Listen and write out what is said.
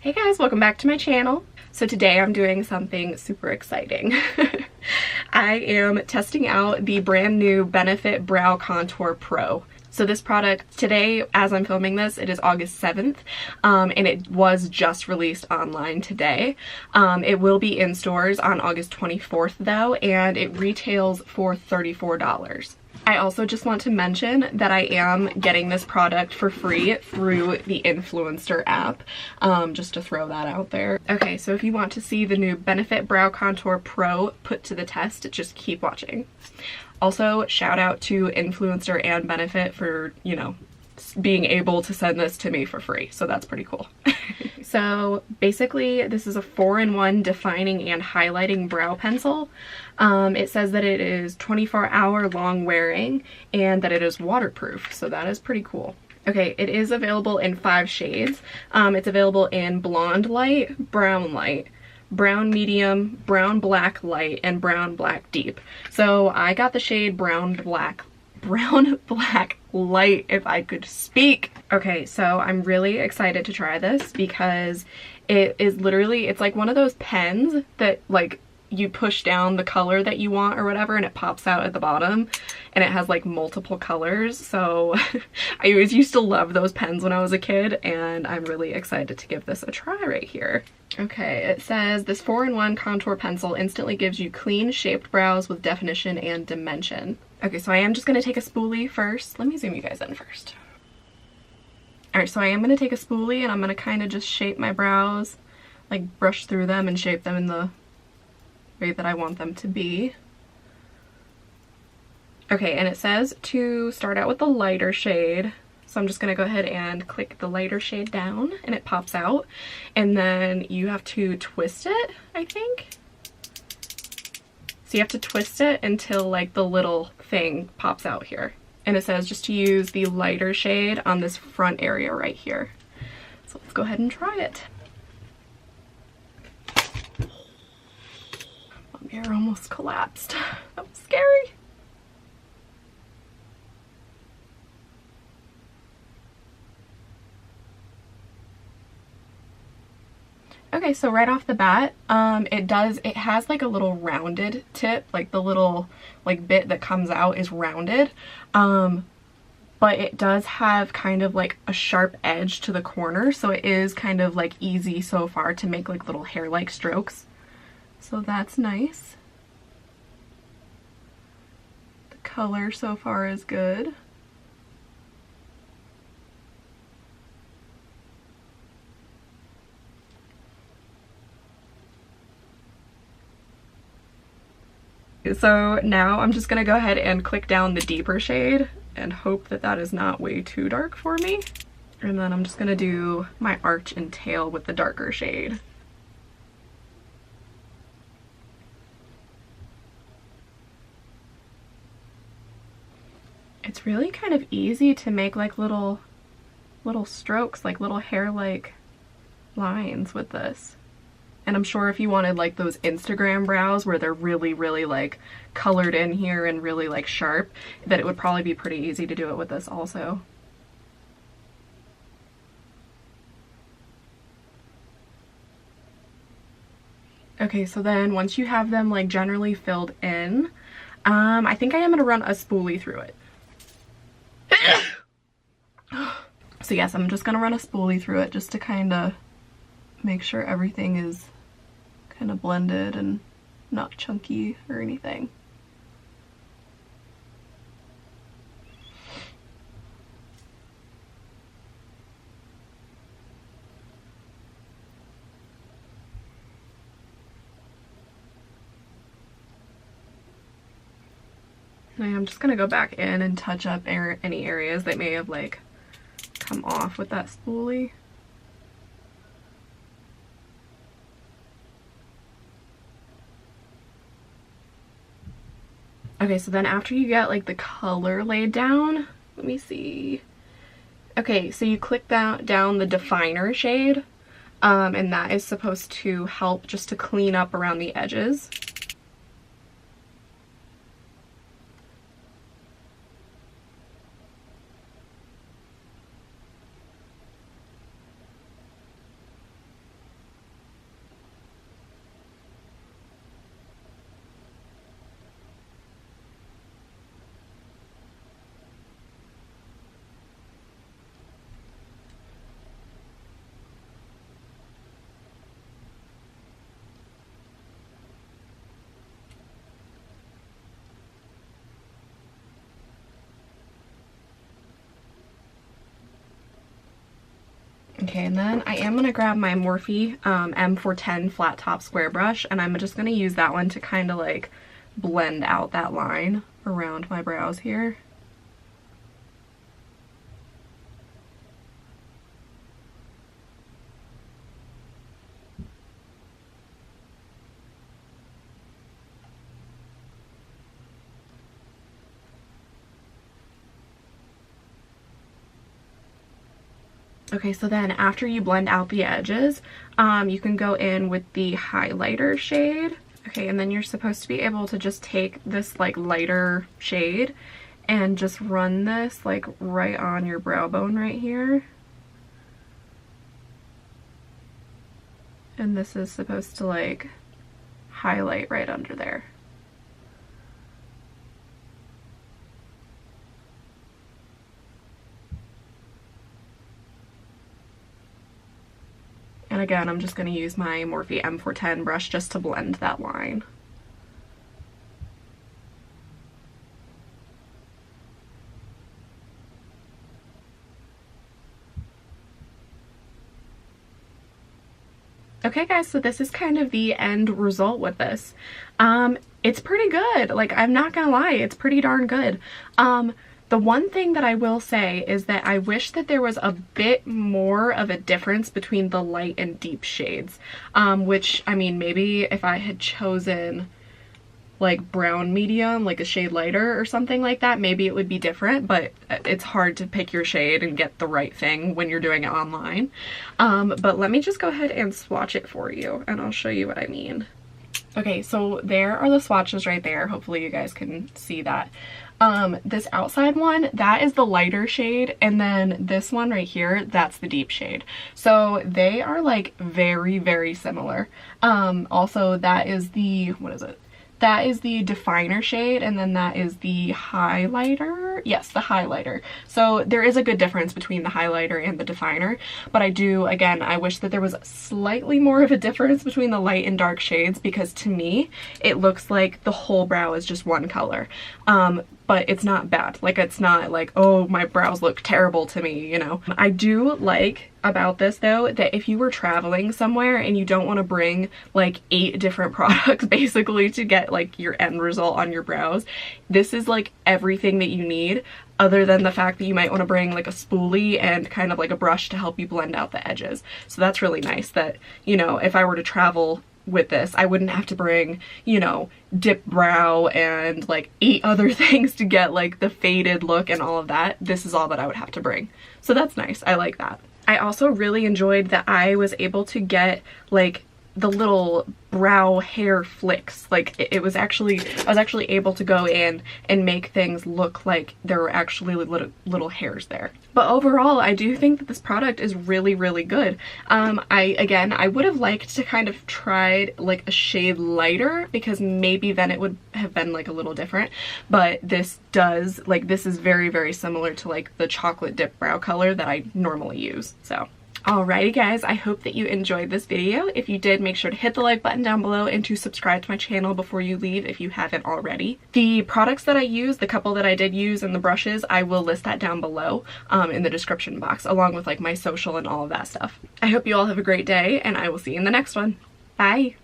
Hey guys, welcome back to my channel. So today I'm doing something super exciting. I am testing out the brand new Benefit Brow Contour Pro. So this product today, as I'm filming this, it is August 7th, and it was just released online today. It will be in stores on August 24th though, and it retails for $34. I also just want to mention that I am getting this product for free through the Influencer app, just to throw that out there. Okay, so if you want to see the new Benefit Brow Contour Pro put to the test, just keep watching. Also, shout out to Influencer and Benefit for, you know, being able to send this to me for free, so that's pretty cool. So basically this is a 4-in-1 defining and highlighting brow pencil. It says that it is 24-hour long wearing and that it is waterproof, so that is pretty cool. Okay, it is available in 5 shades. It's available in blonde light, brown medium, brown black light, and brown black deep. So I got the shade brown black light, if I could speak. Okay, so I'm really excited to try this because it is literally, it's like one of those pens that like you push down the color that you want or whatever and it pops out at the bottom, and it has like multiple colors. So I always used to love those pens when I was a kid, and I'm really excited to give this a try right here. Okay, it says this 4-in-1 contour pencil instantly gives you clean shaped brows with definition and dimension. Okay, so I am just gonna take a spoolie first. Let me zoom you guys in first. Alright, so I am gonna take a spoolie and I'm gonna kind of just shape my brows, like brush through them and shape them in the way that I want them to be. Okay, and it says to start out with the lighter shade. So I'm just gonna go ahead and click the lighter shade down and it pops out. And then you have to twist it, I think. So you have to twist it until like the little thing pops out here. And it says just to use the lighter shade on this front area right here. So let's go ahead and try it. My mirror almost collapsed. That was scary. Okay, so right off the bat, it has like a little rounded tip, like the little like bit that comes out is rounded, but it does have kind of like a sharp edge to the corner, so it is kind of like easy so far to make like little hair-like strokes. So that's nice. The color so far is good. So now I'm just gonna go ahead and click down the deeper shade and hope that that is not way too dark for me. And then I'm just gonna do my arch and tail with the darker shade. It's really kind of easy to make like little strokes, like little hair-like lines with this. And I'm sure if you wanted like those Instagram brows where they're really like colored in here and really like sharp, that it would probably be pretty easy to do it with this also. Okay, so then once you have them like generally filled in, I think I am gonna run a spoolie through it. So yes, I'm just gonna run a spoolie through it just to kind of make sure everything is kind of blended and not chunky or anything. And I'm just gonna go back in and touch up any areas that may have like come off with that spoolie. Okay, so then after you get like the color laid down, let me see. Okay, so you click down the definer shade, and that is supposed to help just to clean up around the edges. Okay, and then I am gonna grab my Morphe M410 flat top square brush, and I'm just gonna use that one to kind of like blend out that line around my brows here. Okay, so then after you blend out the edges, you can go in with the highlighter shade. Okay, and then you're supposed to be able to just take this like lighter shade and just run this like right on your brow bone right here. And this is supposed to like highlight right under there. And again, I'm just going to use my Morphe M410 brush just to blend that line. Okay guys, so this is kind of the end result with this. It's pretty good. Like, I'm not gonna lie, it's pretty darn good. The one thing that I will say is that I wish that there was a bit more of a difference between the light and deep shades, which, I mean, maybe if I had chosen like brown medium, like a shade lighter or something like that, maybe it would be different, but it's hard to pick your shade and get the right thing when you're doing it online. But let me just go ahead and swatch it for you and I'll show you what I mean. Okay, so there are the swatches right there. Hopefully you guys can see that. This outside one, that is the lighter shade, and then this one right here, that's the deep shade. So they are like very, very similar. Also that is the, what is it? That is the definer shade, and then that is the highlighter. Yes, the highlighter. So there is a good difference between the highlighter and the definer, but I do, again, I wish that there was slightly more of a difference between the light and dark shades, because to me, it looks like the whole brow is just one color. But it's not bad. Like, it's not like, oh, my brows look terrible to me, you know. I do like about this though that if you were traveling somewhere and you don't want to bring like 8 different products basically to get like your end result on your brows, this is like everything that you need, other than the fact that you might want to bring like a spoolie and kind of like a brush to help you blend out the edges. So that's really nice that, you know, if I were to travel with this, I wouldn't have to bring, you know, dip brow and like 8 other things to get like the faded look and all of that. This is all that I would have to bring. So that's nice. I like that. I also really enjoyed that I was able to get like the little brow hair flicks. Like I was actually able to go in and make things look like there were actually little hairs there. But overall, I do think that this product is really, really good. I would have liked to kind of tried like a shade lighter, because maybe then it would have been like a little different. But this does, like, this is very, very similar to like the chocolate dip brow color that I normally use. So alrighty guys, I hope that you enjoyed this video. If you did, make sure to hit the like button down below and to subscribe to my channel before you leave if you haven't already. The products that I use, the couple that I did use, and the brushes, I will list that down below in the description box, along with like my social and all of that stuff. I hope you all have a great day, and I will see you in the next one. Bye!